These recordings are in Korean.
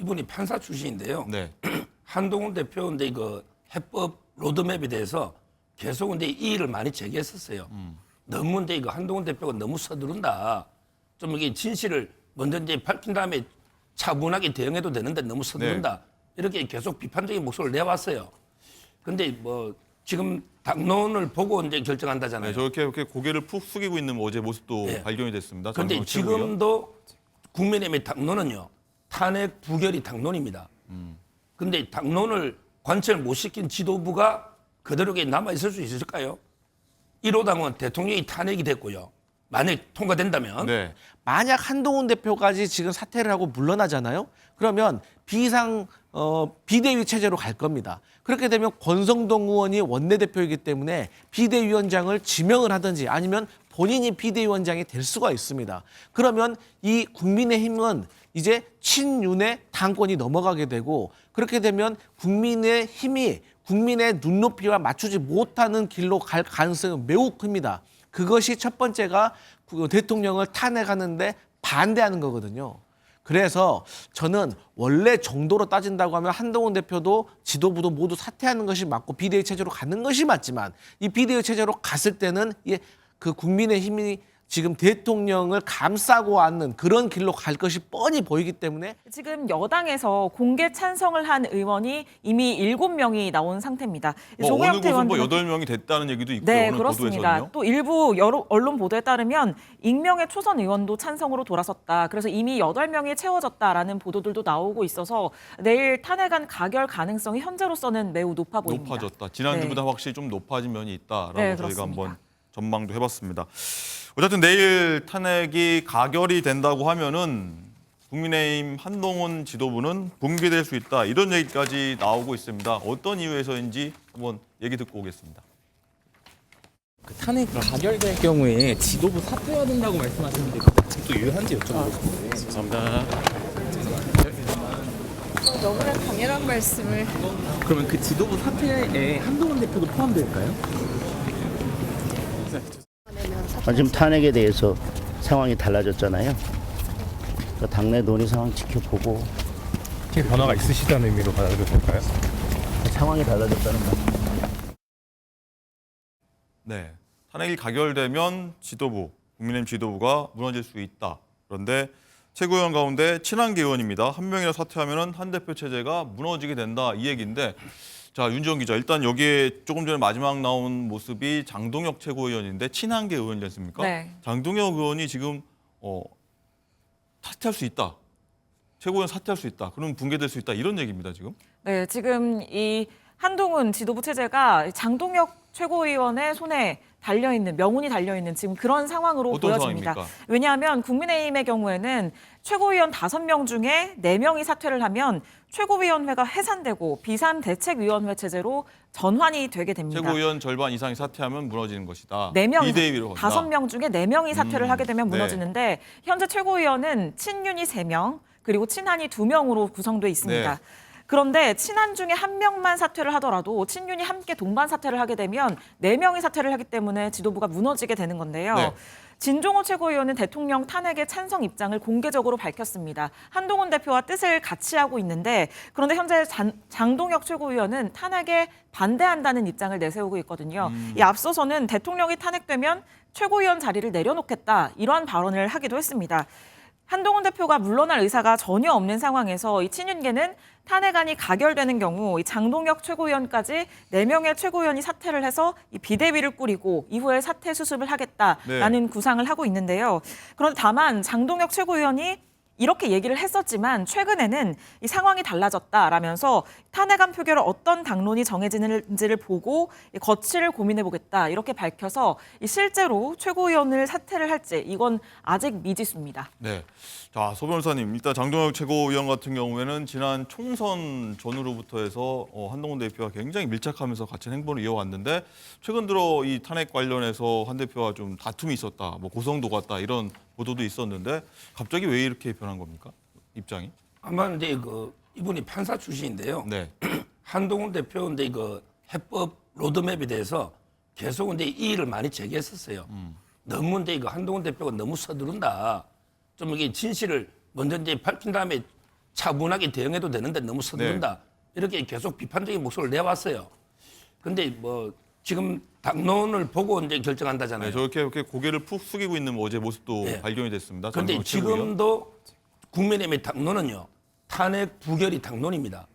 이분이 판사 출신인데요. 네. 한동훈 대표인데 그 해법 로드맵에 대해서 계속 근데 이의를 많이 제기했었어요. 너무 근데 이거 한동훈 대표가 너무 서두른다. 좀 이게 진실을 먼저 이제 밝힌 다음에 차분하게 대응해도 되는데 너무 서두른다. 이렇게 계속 비판적인 목소리를 내왔어요. 근데 뭐 지금 당론을 보고 이제 결정한다잖아요. 네, 저렇게 이렇게 고개를 푹 숙이고 있는 어제 모습도 네. 발견이 됐습니다. 그런데 장동혁 최고위원. 지금도 국민의힘의 당론은요. 탄핵 부결이 당론입니다. 근데 당론을 관철 못 시킨 지도부가 그대로 남아 있을 수 있을까요? 1호당은 대통령이 탄핵이 됐고요. 만약 통과된다면 네. 만약 한동훈 대표까지 지금 사퇴를 하고 물러나잖아요. 그러면 비대위 체제로 갈 겁니다. 그렇게 되면 권성동 의원이 원내대표이기 때문에 비대위원장을 지명을 하든지 아니면 본인이 비대위원장이 될 수가 있습니다. 그러면 이 국민의힘은 이제 친윤의 당권이 넘어가게 되고 그렇게 되면 국민의힘이 국민의 눈높이와 맞추지 못하는 길로 갈 가능성이 매우 큽니다. 그것이 첫 번째가 대통령을 탄핵하는데 반대하는 거거든요. 그래서 저는 원래 정도로 따진다고 하면 한동훈 대표도 지도부도 모두 사퇴하는 것이 맞고 비대위 체제로 가는 것이 맞지만 이 비대위 체제로 갔을 때는 그 국민의힘이 지금 대통령을 감싸고 앉는 그런 길로 갈 것이 뻔히 보이기 때문에 지금 여당에서 공개 찬성을 한 의원이 이미 7명이 나온 상태입니다. 어느 조국혁 곳은 뭐 의원도 8명이 됐다는 얘기도 있고요. 네, 오늘 그렇습니다. 보도에서는요. 또 일부 여러 언론 보도에 따르면 익명의 초선 의원도 찬성으로 돌아섰다. 그래서 이미 8명이 채워졌다라는 보도들도 나오고 있어서 내일 탄핵안 가결 가능성이 현재로서는 매우 높아 보입니다. 높아졌다. 지난주보다 확실히 좀 높아진 면이 있다라고 네, 저희가 그렇습니다. 한번 전망도 해봤습니다. 어쨌든 내일 탄핵이 가결이 된다고 하면은 국민의힘 한동훈 지도부는 붕괴될 수 있다. 이런 얘기까지 나오고 있습니다. 어떤 이유에서인지 한번 얘기 듣고 오겠습니다. 그 탄핵 가결될 경우에 지도부 사퇴해야 된다고 말씀하셨는데 또 유효한지 여쭤보고 싶은데. 감사합니다. 너무나 당연한 말씀을. 그러면 그 지도부 사퇴에 한동훈 대표도 포함될까요? 지금 탄핵에 대해서 상황이 달라졌잖아요. 그러니까 당내 논의 상황 지켜보고 변화가 있으시다는 의미로 받아들여도 될까요? 상황이 달라졌다는 말. 네, 탄핵이 가결되면 지도부, 국민의힘 지도부가 무너질 수 있다. 그런데 최고위원 가운데 친한계 의원입니다. 한 명이라 사퇴하면 한 대표 체제가 무너지게 된다 이 얘기인데 자, 윤지원 기자, 일단 여기에 조금 전에 마지막 나온 모습이 장동혁 최고위원인데 친한계 의원이지 않습니까? 네. 장동혁 의원이 지금 사퇴할 수 있다. 최고위원 사퇴할 수 있다. 그러면 붕괴될 수 있다. 이런 얘기입니다, 지금. 네, 지금 이 한동훈 지도부 체제가 장동혁 최고위원의 손에 달려있는, 명운이 달려있는 지금 그런 상황으로 어떤 보여집니다. 상황입니까? 왜냐하면 국민의힘의 경우에는 최고위원 5명 중에 4명이 사퇴를 하면 최고위원회가 해산되고 비상대책위원회 체제로 전환이 되게 됩니다. 최고위원 절반 이상이 사퇴하면 무너지는 것이다. 4명, 비대위로 간다. 5명 중에 4명이 사퇴를 하게 되면 네. 무너지는데 현재 최고위원은 친윤이 3명, 그리고 친한이 2명으로 구성돼 있습니다. 네. 그런데 친한 중에 1명만 사퇴를 하더라도 친윤이 함께 동반 사퇴를 하게 되면 4명이 사퇴를 하기 때문에 지도부가 무너지게 되는 건데요. 네. 진종호 최고위원은 대통령 탄핵에 찬성 입장을 공개적으로 밝혔습니다. 한동훈 대표와 뜻을 같이 하고 있는데 그런데 현재 장동혁 최고위원은 탄핵에 반대한다는 입장을 내세우고 있거든요. 이 앞서서는 대통령이 탄핵되면 최고위원 자리를 내려놓겠다 이러한 발언을 하기도 했습니다. 한동훈 대표가 물러날 의사가 전혀 없는 상황에서 이 친윤계는 탄핵안이 가결되는 경우 이 장동혁 최고위원까지 4명의 최고위원이 사퇴를 해서 이 비대위를 꾸리고 이후에 사퇴 수습을 하겠다라는 구상을 하고 있는데요. 그런데 다만 장동혁 최고위원이 이렇게 얘기를 했었지만 최근에는 이 상황이 달라졌다라면서 탄핵안 표결을 어떤 당론이 정해지는지를 보고 거취를 고민해보겠다 이렇게 밝혀서 실제로 최고위원을 사퇴를 할지 이건 아직 미지수입니다. 네. 자, 소 변호사님, 일단 장동혁 최고위원 같은 경우에는 지난 총선 전후로부터 해서 한동훈 대표와 굉장히 밀착하면서 같은 행보를 이어왔는데 최근 들어 이 탄핵 관련해서 한 대표와 좀 다툼이 있었다, 뭐 고성도 갔다 이런 보도도 있었는데 갑자기 왜 이렇게 변한 겁니까? 입장이? 아마 이제 이분이 판사 출신인데요. 네. 한동훈 대표인데 해법 로드맵에 대해서 계속 근데 이의를 많이 제기했었어요. 너무 한동훈 대표가 너무 서두른다. 좀 이게 진실을 먼저 이제 밝힌 다음에 차분하게 대응해도 되는데 너무 서두른다. 이렇게 계속 비판적인 목소리를 내왔어요. 근데 뭐 지금 당론을 보고 이제 결정한다잖아요. 네, 저렇게 이렇게 고개를 푹 숙이고 있는 어제 모습도 네. 발견이 됐습니다. 그런데 장동혁 최고위원. 지금도 국민의힘의 당론은요. 탄핵 부결이 당론입니다.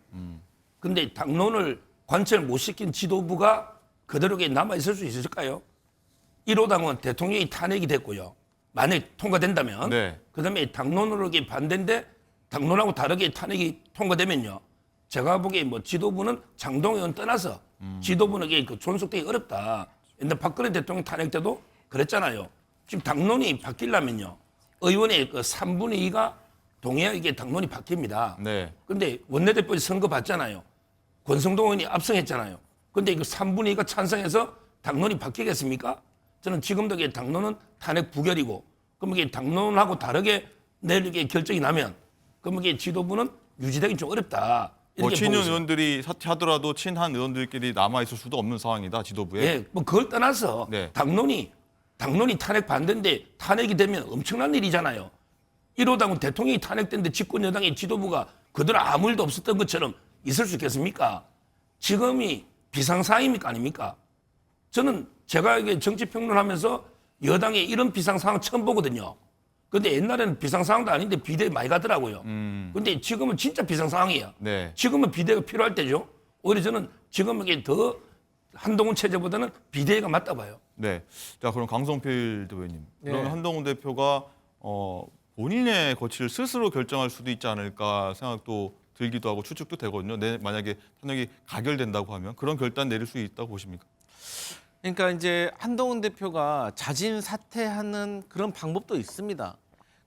근데 당론을 관철 못 시킨 지도부가 그대로 남아 있을 수 있을까요? 1호당은 대통령이 탄핵이 됐고요. 만약 통과된다면 네. 그다음에 당론으로 이게 반대인데 당론하고 다르게 탄핵이 통과되면요. 제가 보기에 뭐 지도부는 장동혁 의원 떠나서 지도부는 이게 그 존속되기 어렵다. 근데 박근혜 대통령 탄핵 때도 그랬잖아요. 지금 당론이 바뀌려면요. 의원의 그 3분의 2가 동의해야 이게 당론이 바뀝니다. 네. 근데 원내대표 선거 봤잖아요. 권성동 의원이 압승했잖아요. 근데 이거 3분의 2가 찬성해서 당론이 바뀌겠습니까? 저는 지금도 이게 당론은 탄핵 부결이고, 그럼 이게 당론하고 다르게 내일 이게 결정이 나면, 그럼 이게 지도부는 유지되기 좀 어렵다. 뭐 이렇게 친윤 보고 있어요. 의원들이 사퇴하더라도 친한 의원들끼리 남아 있을 수도 없는 상황이다 지도부에. 예, 뭐 그걸 떠나서 네. 당론이 탄핵 반대인데 탄핵이 되면 엄청난 일이잖아요. 1호당은 대통령이 탄핵됐는데 집권 여당의 지도부가 그대로 아무 일도 없었던 것처럼 있을 수 있겠습니까? 지금이 비상상황입니까 아닙니까? 저는 제가 이게 정치평론하면서 여당의 이런 비상상황 처음 보거든요. 근데 옛날에는 비상상황도 아닌데 비대위 많이 가더라고요. 근데 지금은 진짜 비상상황이에요. 네. 지금은 비대위가 필요할 때죠. 오히려 저는 지금 이게 더 한동훈 체제보다는 비대위가 맞다 봐요. 네. 자, 그럼 강성필 대표님. 네. 그러면 한동훈 대표가 본인의 거취를 스스로 결정할 수도 있지 않을까 생각도 들기도 하고 추측도 되거든요. 만약에 탄핵이 가결된다고 하면 그런 결단 내릴 수 있다고 보십니까? 그러니까 이제 한동훈 대표가 자진 사퇴하는 그런 방법도 있습니다.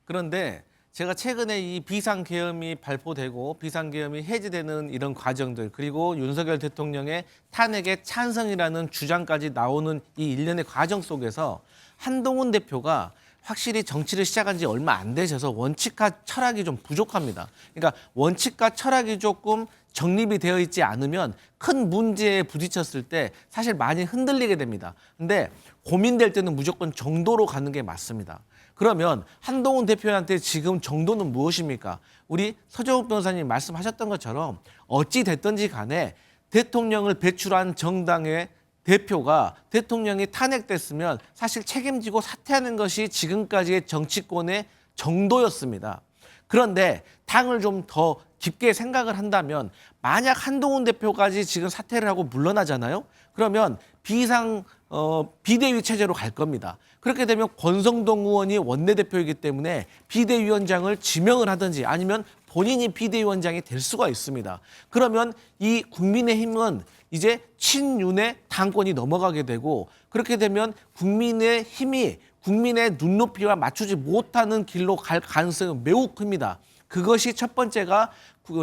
그런데 제가 최근에 이 비상계엄이 발표되고 비상계엄이 해제되는 이런 과정들, 그리고 윤석열 대통령의 탄핵에 찬성이라는 주장까지 나오는 이 일련의 과정 속에서 한동훈 대표가 확실히 정치를 시작한 지 얼마 안 되셔서 원칙과 철학이 좀 부족합니다. 그러니까 원칙과 철학이 조금 정립이 되어 있지 않으면 큰 문제에 부딪혔을 때 사실 많이 흔들리게 됩니다. 근데 고민될 때는 무조건 정도로 가는 게 맞습니다. 그러면 한동훈 대표한테 지금 정도는 무엇입니까? 우리 서정욱 변호사님 말씀하셨던 것처럼 어찌 됐든지 간에 대통령을 배출한 정당의 대표가 대통령이 탄핵됐으면 사실 책임지고 사퇴하는 것이 지금까지의 정치권의 정도였습니다. 그런데 당을 좀 더 깊게 생각을 한다면 만약 한동훈 대표까지 지금 사퇴를 하고 물러나잖아요. 그러면 비대위 체제로 갈 겁니다. 그렇게 되면 권성동 의원이 원내대표이기 때문에 비대위원장을 지명을 하든지 아니면 본인이 비대위원장이 될 수가 있습니다. 그러면 이 국민의힘은 이제 친윤의 당권이 넘어가게 되고, 그렇게 되면 국민의힘이 국민의 눈높이와 맞추지 못하는 길로 갈 가능성이 매우 큽니다. 그것이 첫 번째가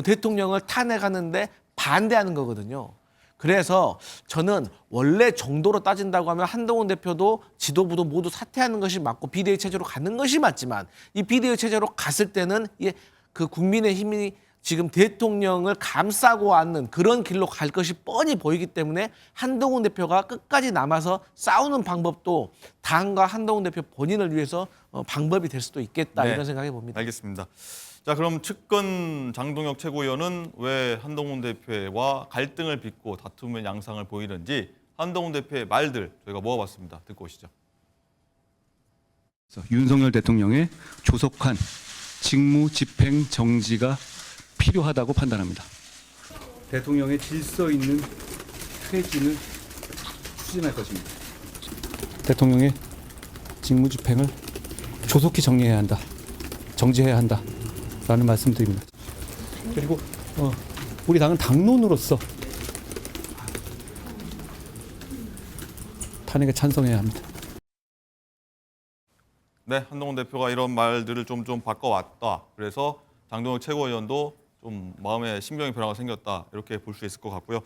대통령을 탄핵하는데 반대하는 거거든요. 그래서 저는 원래 정도로 따진다고 하면 한동훈 대표도 지도부도 모두 사퇴하는 것이 맞고 비대위 체제로 가는 것이 맞지만, 이 비대위 체제로 갔을 때는 그 국민의힘이 지금 대통령을 감싸고 앉는 그런 길로 갈 것이 뻔히 보이기 때문에 한동훈 대표가 끝까지 남아서 싸우는 방법도 당과 한동훈 대표 본인을 위해서 방법이 될 수도 있겠다, 네. 이런 생각해 봅니다. 알겠습니다. 자, 그럼 측근 장동혁 최고위원은 왜 한동훈 대표와 갈등을 빚고 다툼의 양상을 보이는지 한동훈 대표의 말들 저희가 모아봤습니다. 듣고 오시죠. 윤석열 대통령의 조속한 직무 집행 정지가 필요하다고 판단합니다. 대통령의 질서 있는 퇴진을 추진할 것입니다. 대통령의 직무 집행을 조속히 정리해야 한다, 정지해야 한다라는 말씀드립니다. 그리고 우리 당은 당론으로서 탄핵에 찬성해야 합니다. 네, 한동훈 대표가 이런 말들을 좀 바꿔왔다. 그래서 장동혁 최고위원도 좀 마음의 신경의 변화가 생겼다. 이렇게 볼 수 있을 것 같고요.